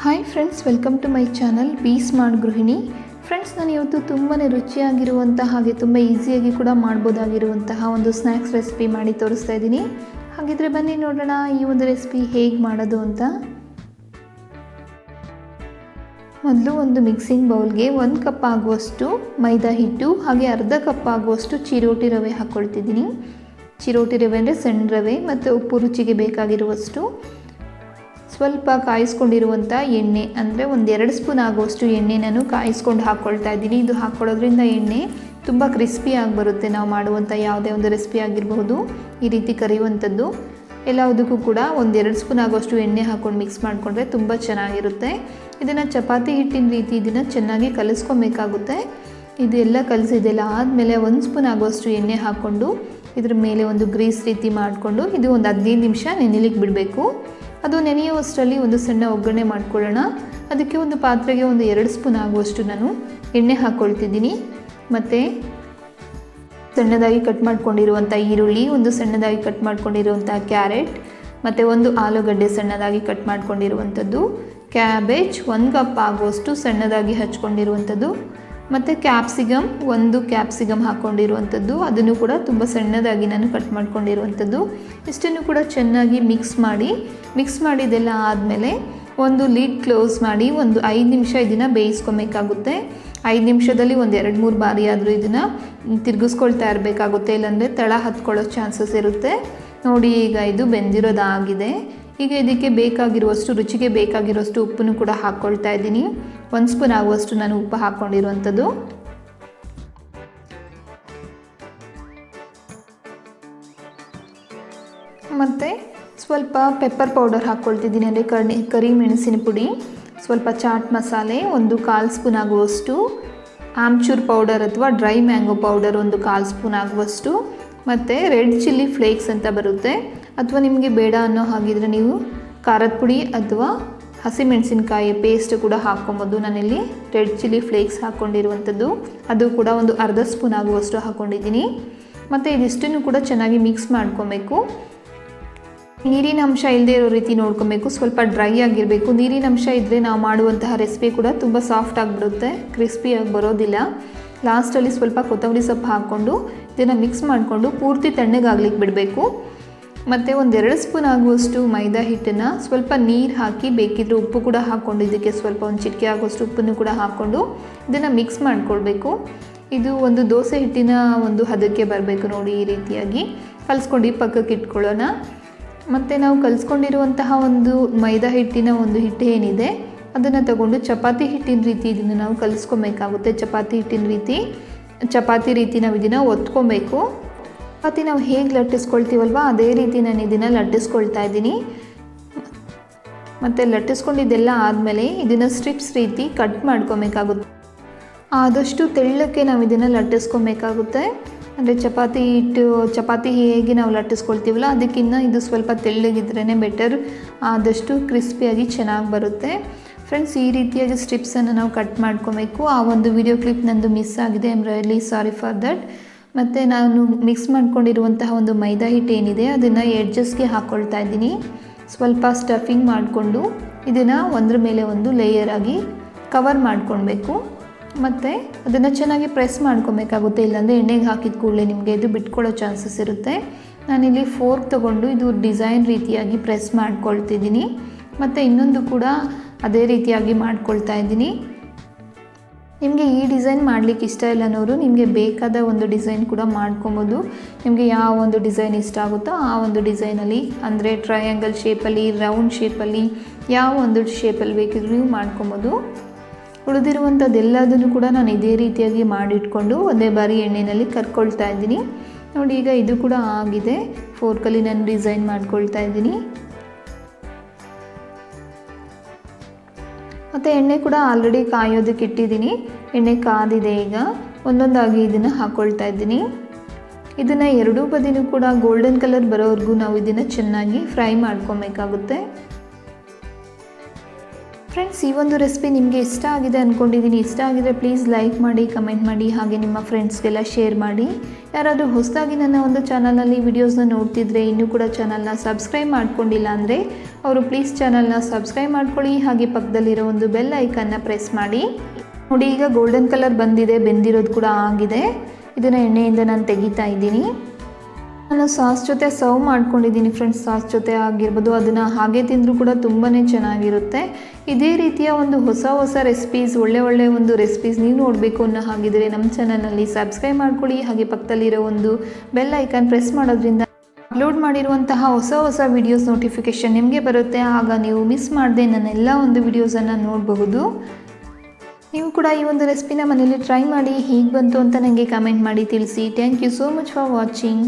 Hi friends, welcome to my channel bSmart ಗೃಹಿಣಿ. Friends, ನಾನು ಇವತ್ತು ತುಂಬಾ ರುಚಿಯಾಗಿರುವಂಥ ಹಾಗೆ ತುಂಬ ಈಸಿಯಾಗಿ ಕೂಡ ಮಾಡ್ಬೋದಾಗಿರುವಂತಹ ಒಂದು ಸ್ನ್ಯಾಕ್ಸ್ ರೆಸಿಪಿ ಮಾಡಿ ತೋರಿಸ್ತಾ ಇದ್ದೀನಿ. ಹಾಗಿದ್ರೆ ಬನ್ನಿ ನೋಡೋಣ ಈ ಒಂದು ರೆಸಿಪಿ ಹೇಗೆ ಮಾಡೋದು ಅಂತ. ಮೊದಲು ಒಂದು ಮಿಕ್ಸಿಂಗ್ ಬೌಲ್ಗೆ 1 ಕಪ್ ಆಗುವಷ್ಟು ಮೈದಾ ಹಿಟ್ಟು ಹಾಗೆ ಅರ್ಧ ಕಪ್ ಆಗುವಷ್ಟು ಚಿರೋಟಿ ರವೆ ಹಾಕ್ಕೊಳ್ತಿದ್ದೀನಿ. ಚಿರೋಟಿ ರವೆ ಅಂದರೆ ಸಣ್ಣ ರವೆ, ಮತ್ತು ಉಪ್ಪು ರುಚಿಗೆ ಬೇಕಾಗಿರುವಷ್ಟು, ಸ್ವಲ್ಪ ಕಾಯಿಸ್ಕೊಂಡಿರುವಂಥ ಎಣ್ಣೆ ಅಂದರೆ 1-2 ಸ್ಪೂನ್ ಆಗುವಷ್ಟು ಎಣ್ಣೆ ನಾನು ಕಾಯಿಸ್ಕೊಂಡು ಹಾಕ್ಕೊಳ್ತಾ ಇದ್ದೀನಿ. ಇದು ಹಾಕ್ಕೊಳ್ಳೋದ್ರಿಂದ ಎಣ್ಣೆ ತುಂಬ ಕ್ರಿಸ್ಪಿಯಾಗಿ ಬರುತ್ತೆ. ನಾವು ಮಾಡುವಂಥ ಯಾವುದೇ ಒಂದು ರೆಸಿಪಿ ಆಗಿರಬಹುದು ಈ ರೀತಿ ಕರಿಯುವಂಥದ್ದು. ಎಲ್ಲದಕ್ಕೂ ಕೂಡ 1-2 ಸ್ಪೂನ್ ಆಗುವಷ್ಟು ಎಣ್ಣೆ ಹಾಕ್ಕೊಂಡು ಮಿಕ್ಸ್ ಮಾಡಿಕೊಂಡ್ರೆ ತುಂಬ ಚೆನ್ನಾಗಿರುತ್ತೆ. ಇದನ್ನು ಚಪಾತಿ ಹಿಟ್ಟಿನ ರೀತಿ ಇದನ್ನು ಚೆನ್ನಾಗಿ ಕಲಿಸ್ಕೊಬೇಕಾಗುತ್ತೆ. ಇದೆಲ್ಲ ಕಲಿಸಿದೆಲ್ಲ ಆದಮೇಲೆ 1 ಸ್ಪೂನ್ ಆಗುವಷ್ಟು ಎಣ್ಣೆ ಹಾಕ್ಕೊಂಡು ಇದ್ರ ಮೇಲೆ ಒಂದು ಗ್ರೀಸ್ ರೀತಿ ಮಾಡಿಕೊಂಡು ಇದು ಒಂದು 15 ನಿಮಿಷ ನೆನೆಲಿಕ್ಕೆ ಬಿಡಬೇಕು. ಅದು ನೆನೆಯುವಷ್ಟರಲ್ಲಿ ಒಂದು ಸಣ್ಣ ಒಗ್ಗರಣೆ ಮಾಡ್ಕೊಳ್ಳೋಣ. ಅದಕ್ಕೆ ಒಂದು ಪಾತ್ರೆಗೆ 2 ಸ್ಪೂನ್ ಆಗುವಷ್ಟು ನಾನು ಎಣ್ಣೆ ಹಾಕ್ಕೊಳ್ತಿದ್ದೀನಿ. ಮತ್ತು ಸಣ್ಣದಾಗಿ ಕಟ್ ಮಾಡ್ಕೊಂಡಿರುವಂಥ ಈರುಳ್ಳಿ, ಒಂದು ಸಣ್ಣದಾಗಿ ಕಟ್ ಮಾಡ್ಕೊಂಡಿರುವಂಥ ಕ್ಯಾರೆಟ್, ಮತ್ತು ಒಂದು ಆಲೂಗಡ್ಡೆ ಸಣ್ಣದಾಗಿ ಕಟ್ ಮಾಡ್ಕೊಂಡಿರುವಂಥದ್ದು, ಕ್ಯಾಬೇಜ್ 1 ಕಪ್ ಆಗುವಷ್ಟು ಸಣ್ಣದಾಗಿ ಹಚ್ಕೊಂಡಿರುವಂಥದ್ದು, ಮತ್ತು ಕ್ಯಾಪ್ಸಿಕಮ್ 1 ಕ್ಯಾಪ್ಸಿಕಮ್ ಹಾಕ್ಕೊಂಡಿರುವಂಥದ್ದು, ಅದನ್ನು ಕೂಡ ತುಂಬ ಸಣ್ಣದಾಗಿ ನಾನು ಕಟ್ ಮಾಡ್ಕೊಂಡಿರುವಂಥದ್ದು. ಇಷ್ಟನ್ನು ಕೂಡ ಚೆನ್ನಾಗಿ ಮಿಕ್ಸ್ ಮಾಡಿದೆಲ್ಲ ಆದಮೇಲೆ ಒಂದು ಲಿಡ್ ಕ್ಲೋಸ್ ಮಾಡಿ ಒಂದು 5 ನಿಮಿಷ ಇದನ್ನು ಬೇಯಿಸ್ಕೊಬೇಕಾಗುತ್ತೆ. 5 ನಿಮಿಷದಲ್ಲಿ 1-2-3 ಬಾರಿ ಆದರೂ ಇದನ್ನು ತಿರುಗಿಸ್ಕೊಳ್ತಾ ಇರಬೇಕಾಗುತ್ತೆ, ಇಲ್ಲಾಂದರೆ ತಳ ಹತ್ಕೊಳ್ಳೋ ಚಾನ್ಸಸ್ ಇರುತ್ತೆ. ನೋಡಿ, ಈಗ ಇದು ಬೆಂದಿರೋದಾಗಿದೆ. ಈಗ ಇದಕ್ಕೆ ಬೇಕಾಗಿರುವಷ್ಟು, ರುಚಿಗೆ ಬೇಕಾಗಿರುವಷ್ಟು ಉಪ್ಪನ್ನು ಕೂಡ ಹಾಕ್ಕೊಳ್ತಾ ಇದ್ದೀನಿ. 1 ಸ್ಪೂನ್ ಆಗುವಷ್ಟು ನಾನು ಉಪ್ಪು ಹಾಕ್ಕೊಂಡಿರುವಂಥದ್ದು. ಮತ್ತು ಸ್ವಲ್ಪ ಪೆಪ್ಪರ್ ಪೌಡರ್ ಹಾಕ್ಕೊಳ್ತಿದ್ದೀನಿ, ಅಂದರೆ ಕರಿ ಮೆಣಸಿನ ಪುಡಿ, ಸ್ವಲ್ಪ ಚಾಟ್ ಮಸಾಲೆ 1/4 ಸ್ಪೂನ್ ಆಗುವಷ್ಟು, ಆಮ್ಚೂರ್ ಪೌಡರ್ ಅಥವಾ ಡ್ರೈ ಮ್ಯಾಂಗೋ ಪೌಡರ್ 1/4 ಸ್ಪೂನ್ ಆಗುವಷ್ಟು, ಮತ್ತು ರೆಡ್ ಚಿಲ್ಲಿ ಫ್ಲೇಕ್ಸ್ ಅಂತ ಬರುತ್ತೆ. ಅಥವಾ ನಿಮಗೆ ಬೇಡ ಅನ್ನೋ ಹಾಗಿದ್ರೆ ನೀವು ಖಾರದ ಪುಡಿ ಅಥವಾ ಹಸಿಮೆಣಸಿನಕಾಯಿ ಪೇಸ್ಟ್ ಕೂಡ ಹಾಕ್ಕೊಬೋದು. ನಾನಿಲ್ಲಿ ರೆಡ್ ಚಿಲ್ಲಿ ಫ್ಲೇಕ್ಸ್ ಹಾಕ್ಕೊಂಡಿರುವಂಥದ್ದು, ಅದು ಕೂಡ ಒಂದು ಅರ್ಧ ಸ್ಪೂನ್ ಆಗುವಷ್ಟು ಹಾಕ್ಕೊಂಡಿದ್ದೀನಿ. ಮತ್ತು ಇದಿಷ್ಟನ್ನು ಕೂಡ ಚೆನ್ನಾಗಿ ಮಿಕ್ಸ್ ಮಾಡ್ಕೊಬೇಕು. ನೀರಿನ ಅಂಶ ಇಲ್ಲದೆ ಇರೋ ರೀತಿ ನೋಡ್ಕೊಬೇಕು. ಸ್ವಲ್ಪ ಡ್ರೈ ಆಗಿರಬೇಕು. ನೀರಿನ ಅಂಶ ಇದ್ದರೆ ನಾವು ಮಾಡುವಂತಹ ರೆಸಿಪಿ ಕೂಡ ತುಂಬ ಸಾಫ್ಟ್ ಆಗಿಬಿಡುತ್ತೆ, ಕ್ರಿಸ್ಪಿಯಾಗಿ ಬರೋದಿಲ್ಲ. ಲಾಸ್ಟಲ್ಲಿ ಸ್ವಲ್ಪ ಕೊತ್ತಂಬರಿ ಸೊಪ್ಪು ಹಾಕ್ಕೊಂಡು ಇದನ್ನು ಮಿಕ್ಸ್ ಮಾಡಿಕೊಂಡು ಪೂರ್ತಿ ತಣ್ಣಗಾಗ್ಲಿಕ್ಕೆ ಬಿಡಬೇಕು. ಮತ್ತು 1-2 ಸ್ಪೂನ್ ಆಗುವಷ್ಟು ಮೈದಾ ಹಿಟ್ಟನ್ನು ಸ್ವಲ್ಪ ನೀರು ಹಾಕಿ, ಬೇಕಿದ್ದರೆ ಉಪ್ಪು ಕೂಡ ಹಾಕ್ಕೊಂಡು ಇದಕ್ಕೆ ಸ್ವಲ್ಪ ಒಂದು ಚಿಟಿಕೆ ಆಗುವಷ್ಟು ಉಪ್ಪನ್ನು ಕೂಡ ಹಾಕ್ಕೊಂಡು ಇದನ್ನು ಮಿಕ್ಸ್ ಮಾಡಿಕೊಳ್ಬೇಕು. ಇದು ಒಂದು ದೋಸೆ ಹಿಟ್ಟಿನ ಒಂದು ಹದಕ್ಕೆ ಬರಬೇಕು. ನೋಡಿ, ಈ ರೀತಿಯಾಗಿ ಕಲಿಸ್ಕೊಂಡು ಪಕ್ಕಕ್ಕೆ ಇಟ್ಕೊಳ್ಳೋಣ. ಮತ್ತು ನಾವು ಕಲಿಸ್ಕೊಂಡಿರುವಂತಹ ಒಂದು ಮೈದಾ ಹಿಟ್ಟಿನ ಒಂದು ಹಿಟ್ಟು ಏನಿದೆ ಅದನ್ನು ತಗೊಂಡು ಚಪಾತಿ ಹಿಟ್ಟಿನ ರೀತಿ ಇದನ್ನು ನಾವು ಕಲಿಸ್ಕೊಬೇಕಾಗುತ್ತೆ. ಚಪಾತಿ ರೀತಿ ನಾವು ಇದನ್ನು ಒತ್ಕೊಬೇಕು. ಚಪಾತಿ ನಾವು ಹೇಗೆ ಲಟ್ಟಿಸ್ಕೊಳ್ತೀವಲ್ವ ಅದೇ ರೀತಿ ನಾನು ಇದನ್ನು ಲಟ್ಟಿಸ್ಕೊಳ್ತಾ ಇದ್ದೀನಿ. ಮತ್ತು ಲಟ್ಟಿಸ್ಕೊಂಡಿದ್ದೆಲ್ಲ ಆದಮೇಲೆ ಇದನ್ನು ಸ್ಟ್ರಿಪ್ಸ್ ರೀತಿ ಕಟ್ ಮಾಡ್ಕೊಬೇಕಾಗುತ್ತೆ. ಆದಷ್ಟು ತೆಳ್ಳಕ್ಕೆ ನಾವು ಇದನ್ನು ಲಟ್ಟಿಸ್ಕೊಬೇಕಾಗುತ್ತೆ. ಅಂದರೆ ಚಪಾತಿ ಹೇಗೆ ನಾವು ಲಟ್ಟಿಸ್ಕೊಳ್ತೀವಲ್ಲ ಅದಕ್ಕಿಂತ ಇದು ಸ್ವಲ್ಪ ತೆಳ್ಳಗಿದ್ರೇ ಬೆಟರ್, ಆದಷ್ಟು ಕ್ರಿಸ್ಪಿಯಾಗಿ ಚೆನ್ನಾಗಿ ಬರುತ್ತೆ. ಫ್ರೆಂಡ್ಸ್, ಈ ರೀತಿಯಾಗಿ ಸ್ಟ್ರಿಪ್ಸನ್ನು ನಾವು ಕಟ್ ಮಾಡ್ಕೊಬೇಕು. ಆ ಒಂದು ವಿಡಿಯೋ ಕ್ಲಿಪ್ ನಂದು ಮಿಸ್ ಆಗಿದೆ, I am really sorry for that. ಮತ್ತು ನಾನು ಮಿಕ್ಸ್ ಮಾಡ್ಕೊಂಡಿರುವಂತಹ ಒಂದು ಮೈದಾ ಹಿಟ್ಟು ಏನಿದೆ ಅದನ್ನು ಎಡ್ಜಸ್ಗೆ ಹಾಕ್ಕೊಳ್ತಾ ಇದ್ದೀನಿ. ಸ್ವಲ್ಪ ಸ್ಟಫಿಂಗ್ ಮಾಡಿಕೊಂಡು ಇದನ್ನು ಒಂದ್ರ ಮೇಲೆ ಒಂದು ಲೇಯರ್ ಆಗಿ ಕವರ್ ಮಾಡ್ಕೊಳ್ಬೇಕು. ಮತ್ತು ಅದನ್ನು ಚೆನ್ನಾಗಿ ಪ್ರೆಸ್ ಮಾಡ್ಕೊಬೇಕಾಗುತ್ತೆ, ಇಲ್ಲಾಂದರೆ ಎಣ್ಣೆಗೆ ಹಾಕಿದ ಕೂಡಲೇ ನಿಮಗೆ ಇದು ಬಿಟ್ಕೊಳ್ಳೋ ಚಾನ್ಸಸ್ ಇರುತ್ತೆ. ನಾನಿಲ್ಲಿ ಫೋರ್ಕ್ ತೊಗೊಂಡು ಇದು ಡಿಸೈನ್ ರೀತಿಯಾಗಿ ಪ್ರೆಸ್ ಮಾಡ್ಕೊಳ್ತಿದ್ದೀನಿ. ಮತ್ತು ಇನ್ನೊಂದು ಕೂಡ ಅದೇ ರೀತಿಯಾಗಿ ಮಾಡ್ಕೊಳ್ತಾ ಇದ್ದೀನಿ. ನಿಮಗೆ ಈ ಡಿಸೈನ್ ಮಾಡಲಿಕ್ಕೆ ಇಷ್ಟ ಇಲ್ಲ ಅನ್ನೋರು ನಿಮಗೆ ಬೇಕಾದ ಒಂದು ಡಿಸೈನ್ ಕೂಡ ಮಾಡ್ಕೊಬೋದು. ನಿಮಗೆ ಯಾವ ಒಂದು ಡಿಸೈನ್ ಇಷ್ಟ ಆಗುತ್ತೋ ಆ ಒಂದು ಡಿಸೈನಲ್ಲಿ, ಅಂದರೆ ಟ್ರಯಾಂಗಲ್ ಶೇಪಲ್ಲಿ, ರೌಂಡ್ ಶೇಪಲ್ಲಿ, ಯಾವ ಒಂದು ಶೇಪಲ್ಲಿ ಬೇಕಿದ್ರೂ ನೀವು ಮಾಡ್ಕೊಬೋದು. ಉಳಿದಿರುವಂಥದ್ದೆಲ್ಲದನ್ನು ಕೂಡ ನಾನು ಇದೇ ರೀತಿಯಾಗಿ ಮಾಡಿಟ್ಕೊಂಡು ಒಂದೇ ಬಾರಿ ಎಣ್ಣೆಯಲ್ಲಿ ಕರ್ಕೊಳ್ತಾ ಇದ್ದೀನಿ. ನೋಡಿ, ಈಗ ಇದು ಕೂಡ ಆಗಿದೆ. ಫೋರ್ಕಲ್ಲಿ ನಾನು ಡಿಸೈನ್ ಮಾಡ್ಕೊಳ್ತಾ ಇದ್ದೀನಿ. ಮತ್ತು ಎಣ್ಣೆ ಕೂಡ ಆಲ್ರೆಡಿ ಕಾಯೋದಕ್ಕೆ ಇಟ್ಟಿದ್ದೀನಿ. ಎಣ್ಣೆ ಕಾದಿದೆ. ಈಗ ಒಂದೊಂದಾಗಿ ಇದನ್ನು ಹಾಕ್ಕೊಳ್ತಾ ಇದ್ದೀನಿ. ಇದನ್ನು ಎರಡೂ ಬದಿನೂ ಕೂಡ ಗೋಲ್ಡನ್ ಕಲರ್ ಬರೋವರೆಗೂ ನಾವು ಇದನ್ನು ಚೆನ್ನಾಗಿ ಫ್ರೈ ಮಾಡ್ಕೊಬೇಕಾಗುತ್ತೆ. ಫ್ರೆಂಡ್ಸ್, ಈ ಒಂದು ರೆಸಿಪಿ ನಿಮಗೆ ಇಷ್ಟ ಆಗಿದೆ ಅಂದ್ಕೊಂಡಿದ್ದೀನಿ. ಇಷ್ಟ ಆಗಿದರೆ ಪ್ಲೀಸ್ ಲೈಕ್ ಮಾಡಿ, ಕಮೆಂಟ್ ಮಾಡಿ, ಹಾಗೆ ನಿಮ್ಮ ಫ್ರೆಂಡ್ಸ್ಗೆಲ್ಲ ಶೇರ್ ಮಾಡಿ. ಯಾರಾದರೂ ಹೊಸದಾಗಿ ನನ್ನ ಒಂದು ಚಾನಲ್ನಲ್ಲಿ ವಿಡಿಯೋಸ್ನ ನೋಡ್ತಿದ್ರೆ ಇನ್ನೂ ಕೂಡ ಚಾನಲ್ನ ಸಬ್ಸ್ಕ್ರೈಬ್ ಮಾಡ್ಕೊಂಡಿಲ್ಲ ಅಂದರೆ ಅವರು ಪ್ಲೀಸ್ ಚಾನಲ್ನ ಸಬ್ಸ್ಕ್ರೈಬ್ ಮಾಡ್ಕೊಳ್ಳಿ. ಹಾಗೆ ಪಕ್ಕದಲ್ಲಿರೋ ಒಂದು ಬೆಲ್ ಐಕನ್ನ ಪ್ರೆಸ್ ಮಾಡಿ. ನೋಡಿ, ಈಗ ಗೋಲ್ಡನ್ ಕಲರ್ ಬಂದಿದೆ, ಬೆಂದಿರೋದು ಕೂಡ ಆಗಿದೆ. ಇದನ್ನು ಎಣ್ಣೆಯಿಂದ ನಾನು ತೆಗಿತಾ ಇದ್ದೀನಿ. ನಾನು ಸಾಸ್ ಜೊತೆ ಸರ್ವ್ ಮಾಡ್ಕೊಂಡಿದ್ದೀನಿ ಫ್ರೆಂಡ್ಸ್. ಸಾಸ್ ಜೊತೆ ಆಗಿರ್ಬೋದು, ಅದನ್ನು ಹಾಗೆ ತಿಂದರೂ ಕೂಡ ತುಂಬಾ ಚೆನ್ನಾಗಿರುತ್ತೆ. ಇದೇ ರೀತಿಯ ಒಂದು ಹೊಸ ರೆಸಿಪೀಸ್, ಒಳ್ಳೆ ಒಂದು ರೆಸಿಪೀಸ್ ನೀವು ನೋಡಬೇಕು ಅನ್ನೋ ಹಾಗಿದ್ರೆ ನಮ್ಮ ಚಾನಲ್ನಲ್ಲಿ ಸಬ್ಸ್ಕ್ರೈಬ್ ಮಾಡ್ಕೊಳ್ಳಿ. ಹಾಗೆ ಪಕ್ಕದಲ್ಲಿರೋ ಒಂದು ಬೆಲ್ ಐಕಾನ್ ಪ್ರೆಸ್ ಮಾಡೋದ್ರಿಂದ ಅಪ್ಲೋಡ್ ಮಾಡಿರುವಂತಹ ಹೊಸ ವಿಡಿಯೋಸ್ ನೋಟಿಫಿಕೇಷನ್ ನಿಮಗೆ ಬರುತ್ತೆ. ಆಗ ನೀವು ಮಿಸ್ ಮಾಡದೆ ನನ್ನ ಎಲ್ಲ ಒಂದು ವಿಡಿಯೋಸನ್ನು ನೋಡಬಹುದು. ನೀವು ಕೂಡ ಈ ಒಂದು ರೆಸಿಪಿನ ಮನೇಲಿ ಟ್ರೈ ಮಾಡಿ, ಹೇಗೆ ಬಂತು ಅಂತ ನನಗೆ ಕಮೆಂಟ್ ಮಾಡಿ ತಿಳಿಸಿ. Thank you so much for watching.